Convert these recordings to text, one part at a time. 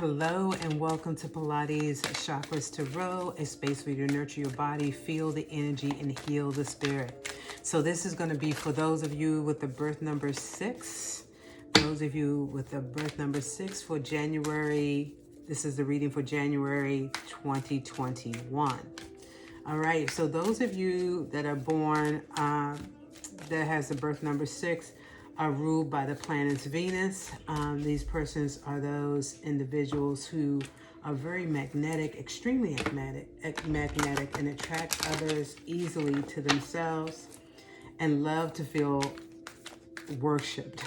Hello and welcome to Pilates Chakras Tarot, a space for you to nurture your body, feel the energy, and heal the spirit. So this is going to be for those of you with the birth number 6. Those of you with the birth number 6 for January. This is the reading for January 2021. All right, so those of you that are born that has the birth number 6 are ruled by the planets Venus. These persons are those individuals who are very magnetic, extremely magnetic, and attract others easily to themselves and love to feel worshipped,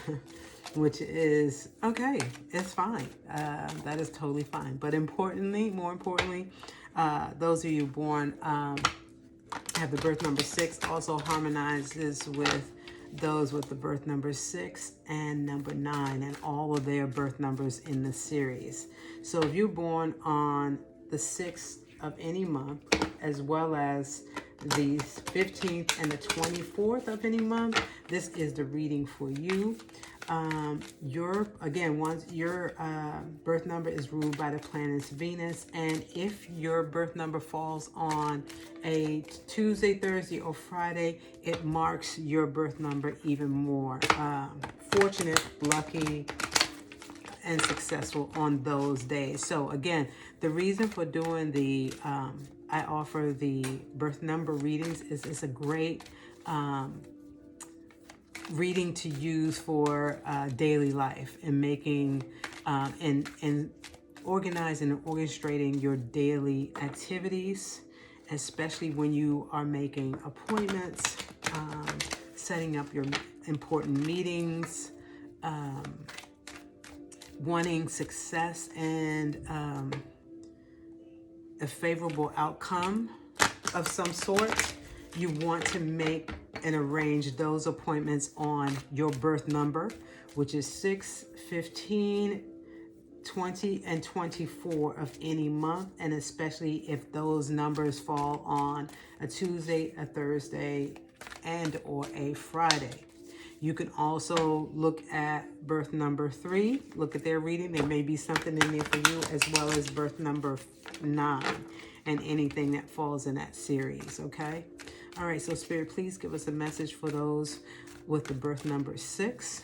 which is okay. It's fine. That is totally fine. But more importantly, those of you born have the birth number 6 also harmonizes with those with the birth number 6 and number 9 and all of their birth numbers in the series. So if you're born on the 6th of any month, as well as the 15th and the 24th of any month, this is the reading for you. Your birth number is ruled by the planets Venus, and if your birth number falls on a Tuesday, Thursday, or Friday, it marks your birth number even more fortunate, lucky, and successful on those days. So again, the reason for doing the I offer the birth number readings is it's a great reading to use for daily life and making and organizing and orchestrating your daily activities, especially when you are making appointments, setting up your important meetings, wanting success and a favorable outcome of some sort. You want to make and arrange those appointments on your birth number, which is 6, 15, 20, and 24 of any month, and especially if those numbers fall on a Tuesday, a Thursday, and or a Friday. You can also look at birth number 3, look at their reading. There may be something in there for you, as well as birth number 9 and anything that falls in that series, okay? All right, so Spirit, please give us a message for those with the birth number 6.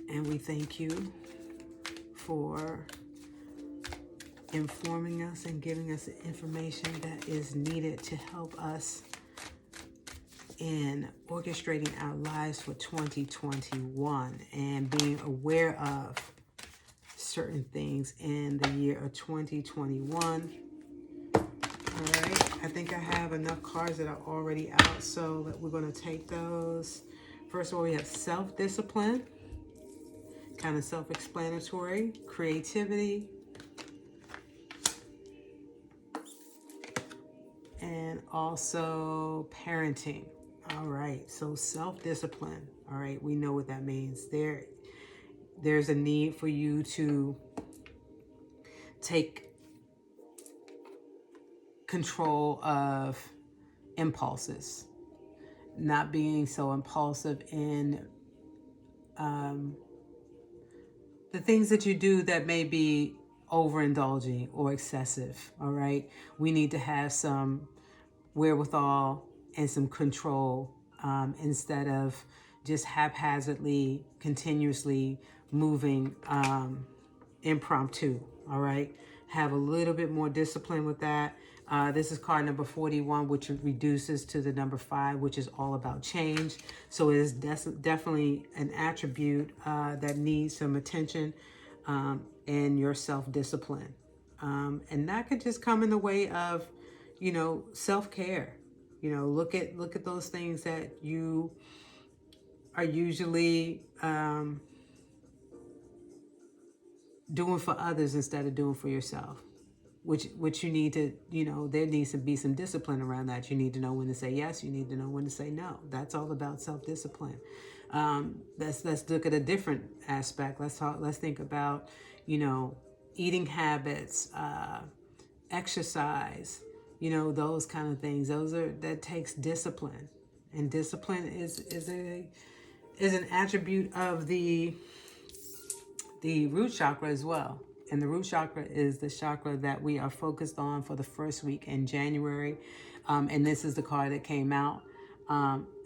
And we thank you for informing us and giving us the information that is needed to help us in orchestrating our lives for 2021 and being aware of certain things in the year of 2021. All right, I think I have enough cards that are already out, so that we're going to take those. First of all, we have self-discipline, kind of self-explanatory, creativity, and also parenting. All right, so self-discipline. All right, we know what that means. There's a need for you to take control of impulses, not being so impulsive in the things that you do that may be overindulging or excessive. All right, we need to have some wherewithal and some control instead of just haphazardly, continuously moving impromptu. All right, have a little bit more discipline with that. This is card number 41, which reduces to the number 5, which is all about change. So it is definitely an attribute that needs some attention in your self-discipline. And that could just come in the way of, self-care. Look at those things that you are usually doing for others instead of doing for yourself. Which you need to, there needs to be some discipline around that. You need to know when to say yes. You need to know when to say no. That's all about self-discipline. Let's look at a different aspect. Let's think about, eating habits, exercise, those kind of things. That takes discipline. And discipline is an attribute of the the root chakra as well. And the root chakra is the chakra that we are focused on for the first week in January. And this is the card that came out.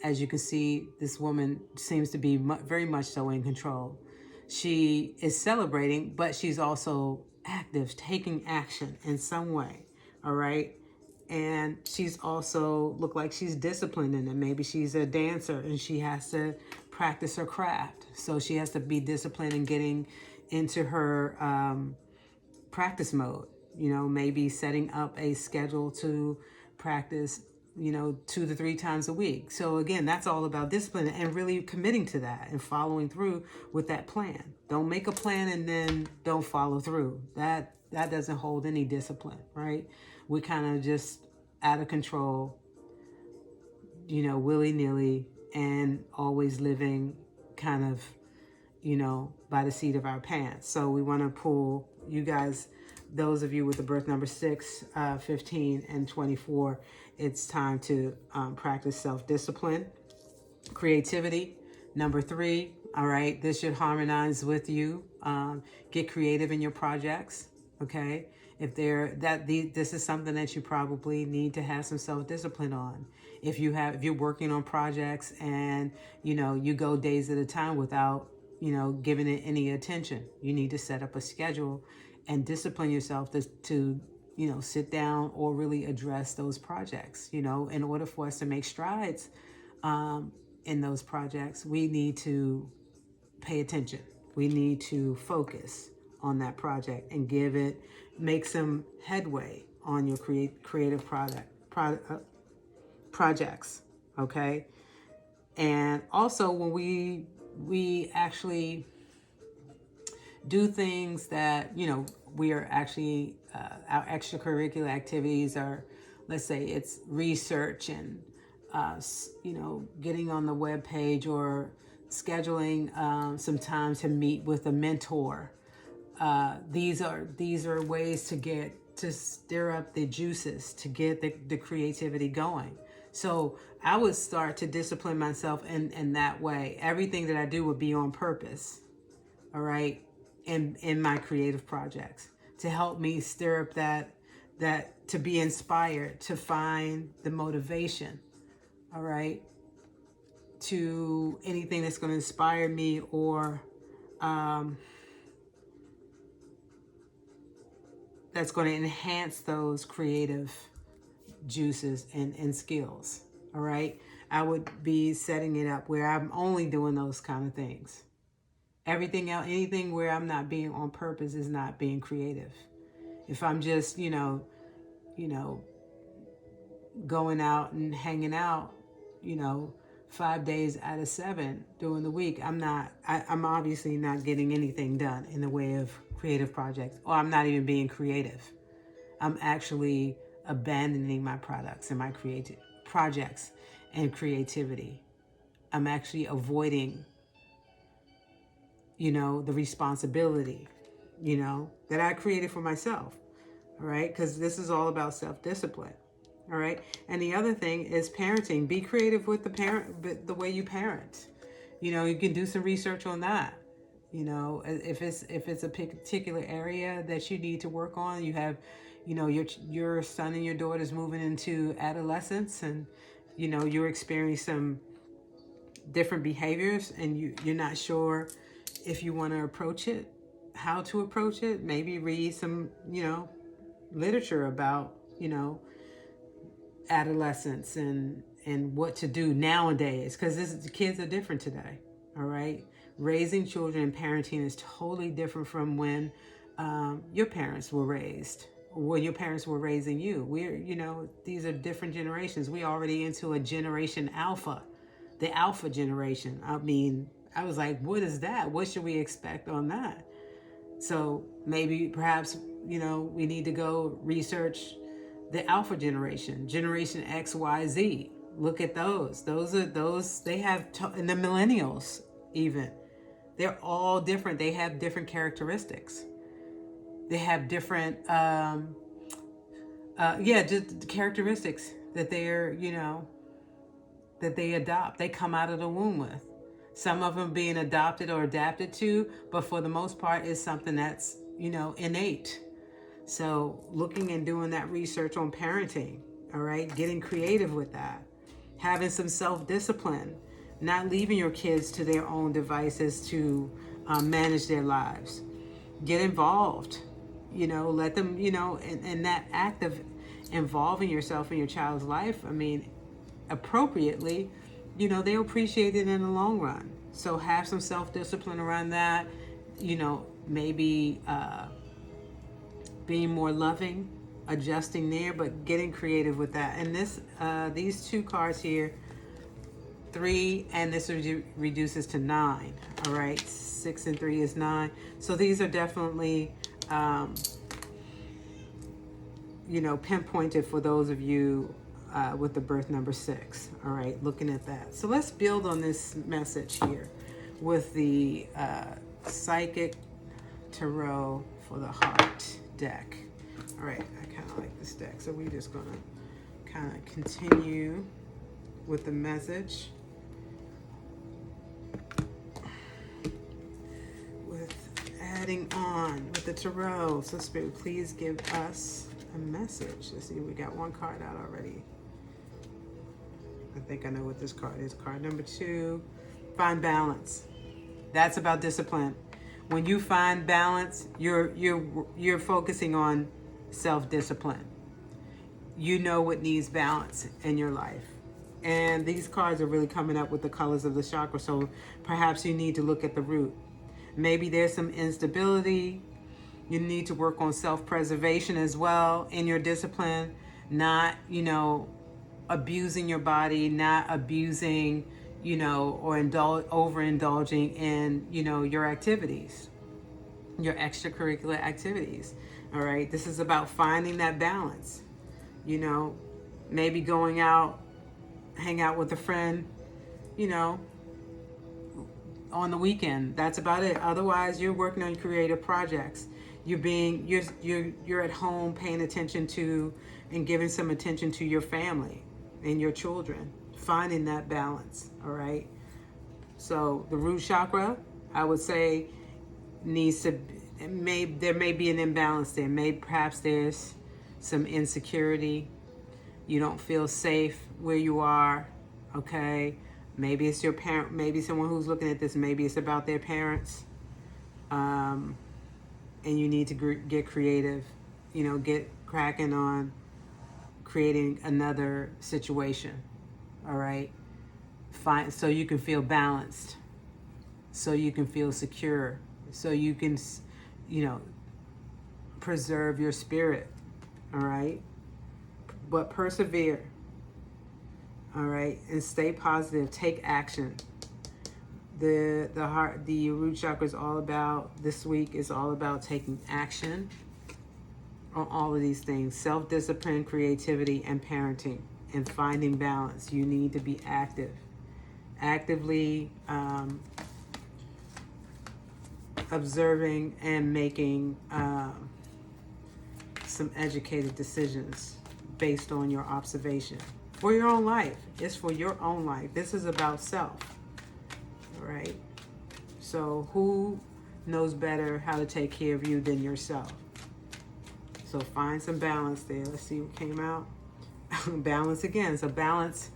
As you can see, this woman seems to be very much so in control. She is celebrating, but she's also active, taking action in some way. All right. And she's also look like she's disciplined in it. Maybe she's a dancer and she has to practice her craft. So she has to be disciplined in getting into her practice mode. You know, maybe setting up a schedule to practice, you know, 2 to 3 times a week. So again, that's all about discipline and really committing to that and following through with that plan. Don't make a plan and then don't follow through. That doesn't hold any discipline, right? We kind of just out of control, you know, willy-nilly, and always living kind of, you know, by the seat of our pants. So we want to pull you guys, those of you with the birth number 6, 15, and 24, it's time to practice self-discipline. Creativity, number 3. All right, this should harmonize with you. Get creative in your projects. Okay, if this is something that you probably need to have some self-discipline on. If you're working on projects and you know you go days at a time without giving it any attention, you need to set up a schedule and discipline yourself to sit down or really address those projects. In order for us to make strides in those projects, we need to pay attention. We need to focus on that project and make some headway on your creative projects. Okay. And also when we actually do things that, we are actually, our extracurricular activities are, let's say it's research and, getting on the web page or scheduling some time to meet with a mentor. These are ways to stir up the juices, to get the creativity going. So I would start to discipline myself in that way. Everything that I do would be on purpose, all right, in my creative projects, to help me stir up that to be inspired, to find the motivation, all right, to anything that's going to inspire me or that's going to enhance those creative juices and skills. All right. I would be setting it up where I'm only doing those kind of things. Everything else, anything where I'm not being on purpose is not being creative. If I'm just, going out and hanging out, 5 days out of 7 during the week, I'm obviously not getting anything done in the way of creative projects, or I'm not even being creative. I'm actually abandoning my products and my creative projects and creativity. I'm actually avoiding, the responsibility, that I created for myself. All right. Because this is all about self-discipline. All right. And the other thing is parenting. Be creative with the way you parent. You can do some research on that. If it's a particular area that you need to work on, you have, your son and your daughter's moving into adolescence, and you're experiencing some different behaviors, and you're not sure if you want to approach it, how to approach it. Maybe read some literature about adolescence and what to do nowadays, because the kids are different today. All right, raising children and parenting is totally different from when your parents were raised, when your parents were raising you. These are different generations. We already into a generation alpha, the alpha generation. I mean, I was like, what is that? What should we expect on that? So maybe perhaps, we need to go research the alpha generation, generation X, Y, Z. Look at those. They have, and the millennials even. They're all different. They have different characteristics. They have different, just characteristics that they're, that they adopt, they come out of the womb with. Some of them being adopted or adapted to, but for the most part, it's something that's, innate. So looking and doing that research on parenting, all right, getting creative with that, having some self-discipline, not leaving your kids to their own devices to manage their lives. Get involved, let them, in that act of involving yourself in your child's life, appropriately, they'll appreciate it in the long run. So have some self-discipline around that, maybe being more loving, adjusting there, but getting creative with that. And these two cards here, 3, and this reduces to 9. All right, 6 and 3 is 9. So these are definitely, pinpointed for those of you with the birth number 6. All right, looking at that. So let's build on this message here with the Psychic Tarot for the Heart deck. All right, I kind of like this deck, so we're just gonna kind of continue with the message with adding on with the tarot. So Spirit, please give us a message. Let's see, we got one card out already. I think I know what this card is. Card number 2, find balance. That's about discipline. When you find balance, you're focusing on self-discipline. You know what needs balance in your life. And these cards are really coming up with the colors of the chakra, so perhaps you need to look at the root. Maybe there's some instability. You need to work on self-preservation as well in your discipline, not, abusing your body, not abusing, or overindulging in, your activities, your extracurricular activities. All right. This is about finding that balance, maybe going out, hang out with a friend, on the weekend. That's about it. Otherwise, you're working on creative projects. You're at home paying attention to and giving some attention to your family and your children, finding that balance. All right. So the root chakra, I would say, there may be an imbalance there. Perhaps there's some insecurity. You don't feel safe where you are. Okay. Maybe it's your parent, maybe someone who's looking at this, maybe it's about their parents. And you need to get creative, get cracking on creating another situation. All right. So you can feel balanced, so you can feel secure, so you can, preserve your spirit. All right. But persevere. All right. And stay positive. Take action. The root chakra is all about, this week is all about taking action on all of these things: self-discipline, creativity, and parenting, and finding balance. You need to be actively observing and making some educated decisions based on your observation for your own life. It's for your own life. This is about self. All right. So who knows better how to take care of you than yourself? So find some balance there. Let's see what came out. Balance again. So balance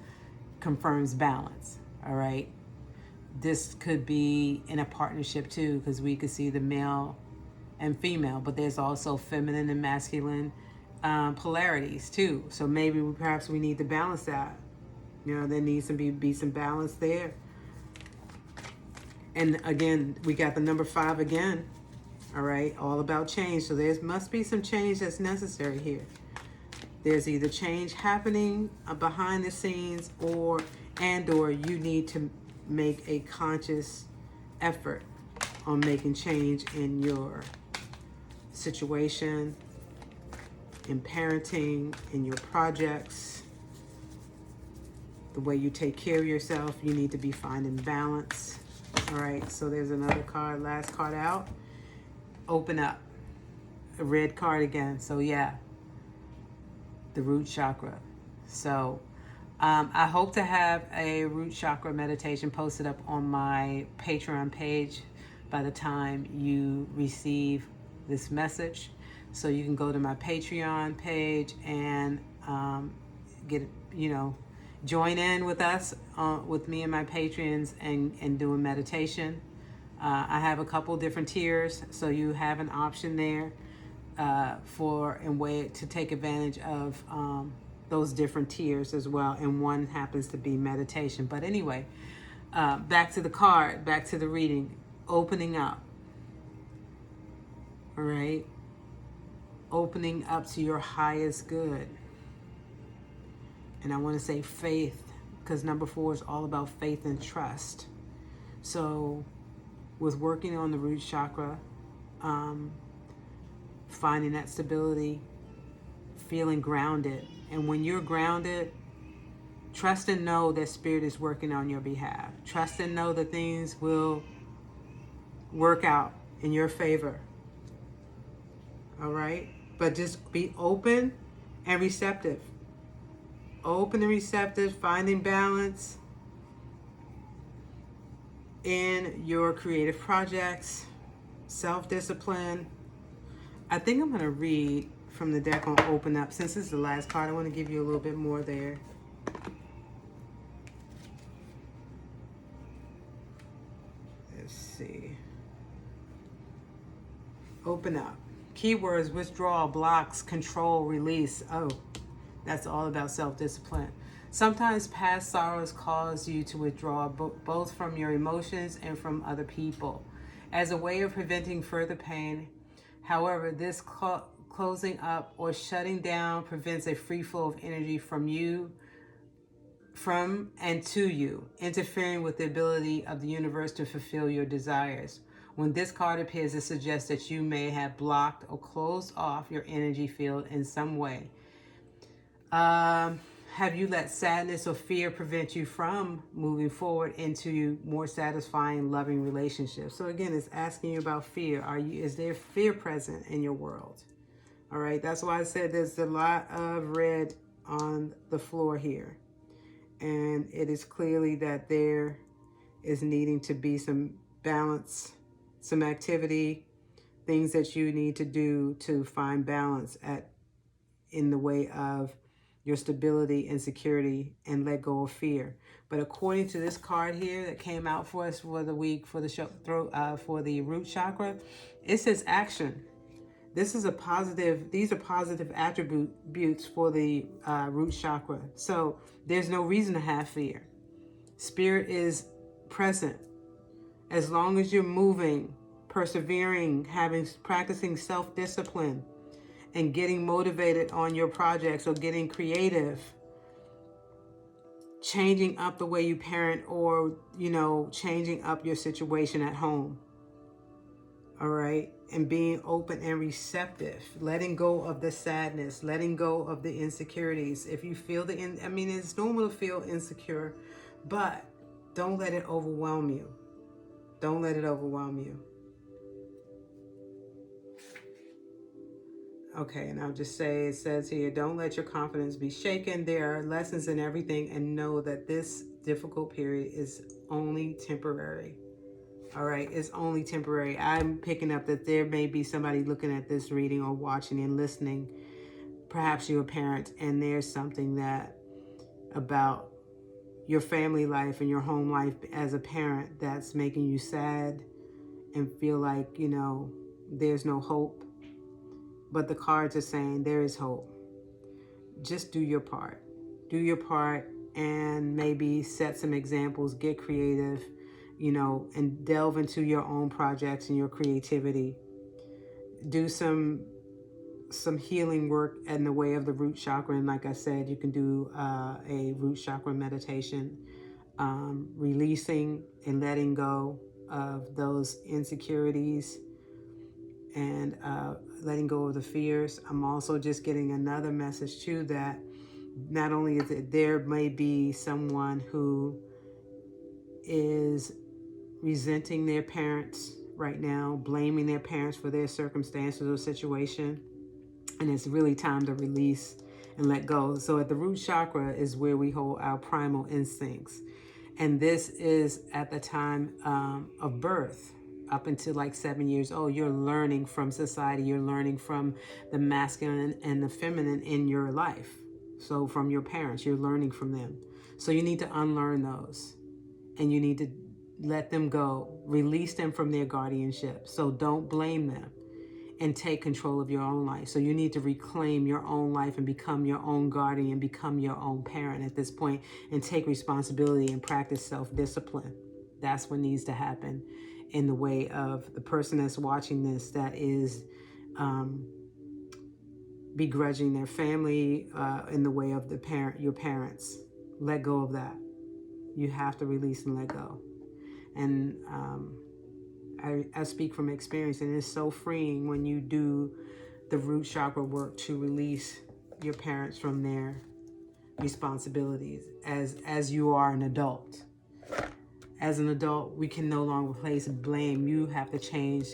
confirms balance. All right. This could be in a partnership too, because we could see the male and female, but there's also feminine and masculine polarities too. So perhaps we need to balance that. There needs to be some balance there. And again, we got the number 5 again. All right, all about change. So there must be some change that's necessary here. There's either change happening behind the scenes, or you need to make a conscious effort on making change in your situation, in parenting, in your projects, the way you take care of yourself. You need to be finding balance. All right, so there's another card, last card out. Open up. A red card again. So yeah, the root chakra. So I hope to have a root chakra meditation posted up on my Patreon page by the time you receive this message. So you can go to my Patreon page and get, join in with us, with me and my patrons, and do a meditation. I have a couple different tiers, so you have an option there for and way to take advantage of those different tiers as well. And one happens to be meditation. But anyway, back to the card, back to the reading, opening up. All right, opening up to your highest good. And I want to say faith, because number 4 is all about faith and trust. So with working on the root chakra, finding that stability, feeling grounded. And when you're grounded, trust and know that Spirit is working on your behalf. Trust and know that things will work out in your favor. All right? But just be open and receptive. Open and receptive, finding balance in your creative projects, self-discipline. I think I'm going to read from the deck on Open Up. Since this is the last card, I want to give you a little bit more there. Let's see. Open Up. Keywords: withdrawal, blocks, control, release. Oh, that's all about self-discipline. Sometimes past sorrows cause you to withdraw both from your emotions and from other people as a way of preventing further pain. However, this closing up or shutting down prevents a free flow of energy from and to you, interfering with the ability of the universe to fulfill your desires. When this card appears, it suggests that you may have blocked or closed off your energy field in some way. Have you let sadness or fear prevent you from moving forward into more satisfying, loving relationships? So again, it's asking you about fear. Is there fear present in your world? All right, that's why I said there's a lot of red on the floor here. And it is clearly that there is needing to be some balance, some activity, things that you need to do to find balance in the way of your stability and security, and let go of fear. But according to this card here that came out for us for the week for the root chakra, it says action. This is these are positive attributes for the root chakra. So there's no reason to have fear. Spirit is present. As long as you're moving, persevering, practicing self-discipline, and getting motivated on your projects, or getting creative, changing up the way you parent, or, changing up your situation at home. All right. And being open and receptive, letting go of the sadness, letting go of the insecurities. If you feel it's normal to feel insecure, but don't let it overwhelm you. Don't let it overwhelm you. Okay, and I'll just say, it says here, don't let your confidence be shaken. There are lessons in everything, and know that this difficult period is only temporary. All right, it's only temporary. I'm picking up that there may be somebody looking at this reading or watching and listening. Perhaps you're a parent, and there's something that about your family life and your home life as a parent that's making you sad and feel like, there's no hope. But the cards are saying there is hope. Just do your part. Do your part, and maybe set some examples, get creative, and delve into your own projects and your creativity. Do some healing work in the way of the root chakra. And like I said, you can do a root chakra meditation, releasing and letting go of those insecurities, and letting go of the fears. I'm also just getting another message too, that not only is it, there may be someone who is resenting their parents right now, blaming their parents for their circumstances or situation, and it's really time to release and let go. So at the root chakra is where we hold our primal instincts. And this is at the time of birth, up until like 7 years old. You're learning from society. You're learning from the masculine and the feminine in your life. So from your parents, you're learning from them. So you need to unlearn those. And you need to let them go. Release them from their guardianship. So don't blame them. And take control of your own life. So you need to reclaim your own life and become your own guardian, become your own parent at this point, and take responsibility and practice self-discipline. That's what needs to happen in the way of the person that's watching this that is begrudging their family, in the way of your parents. Let go of that. You have to release and let go. And I speak from experience, and it's so freeing when you do the root chakra work to release your parents from their responsibilities as you are an adult. As an adult, we can no longer place blame. You have to change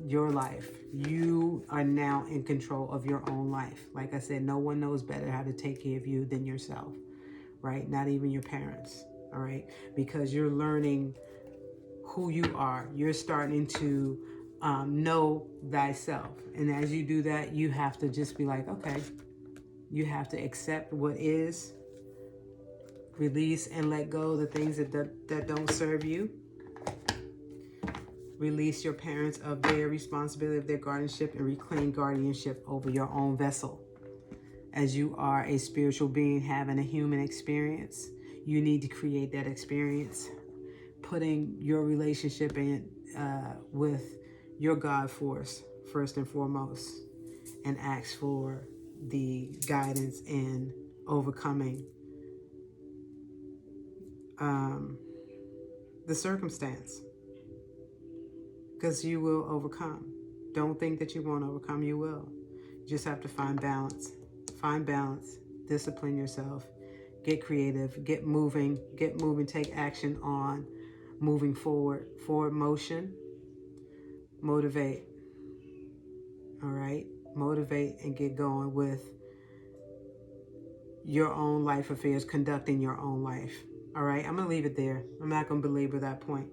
your life. You are now in control of your own life. Like I said, no one knows better how to take care of you than yourself, right? Not even your parents, all right? Because you're learning who you are. You're starting to know thyself. And as you do that, you have to just be like, okay, you have to accept what is, release and let go the things that don't serve you. Release your parents of their responsibility, of their guardianship, and reclaim guardianship over your own vessel. As you are a spiritual being having a human experience, you need to create that experience, putting your relationship in with your God force first and foremost, and ask for the guidance in overcoming the circumstance, because you will overcome. Don't think that you won't overcome. You will. You just have to find balance. Find balance. Discipline yourself. Get creative. Get moving. Take action on moving forward. Forward motion. Motivate. All right? Motivate and get going with your own life affairs, conducting your own life. All right? I'm going to leave it there. I'm not going to belabor that point.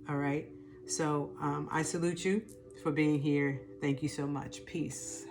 All right? So I salute you for being here. Thank you so much. Peace.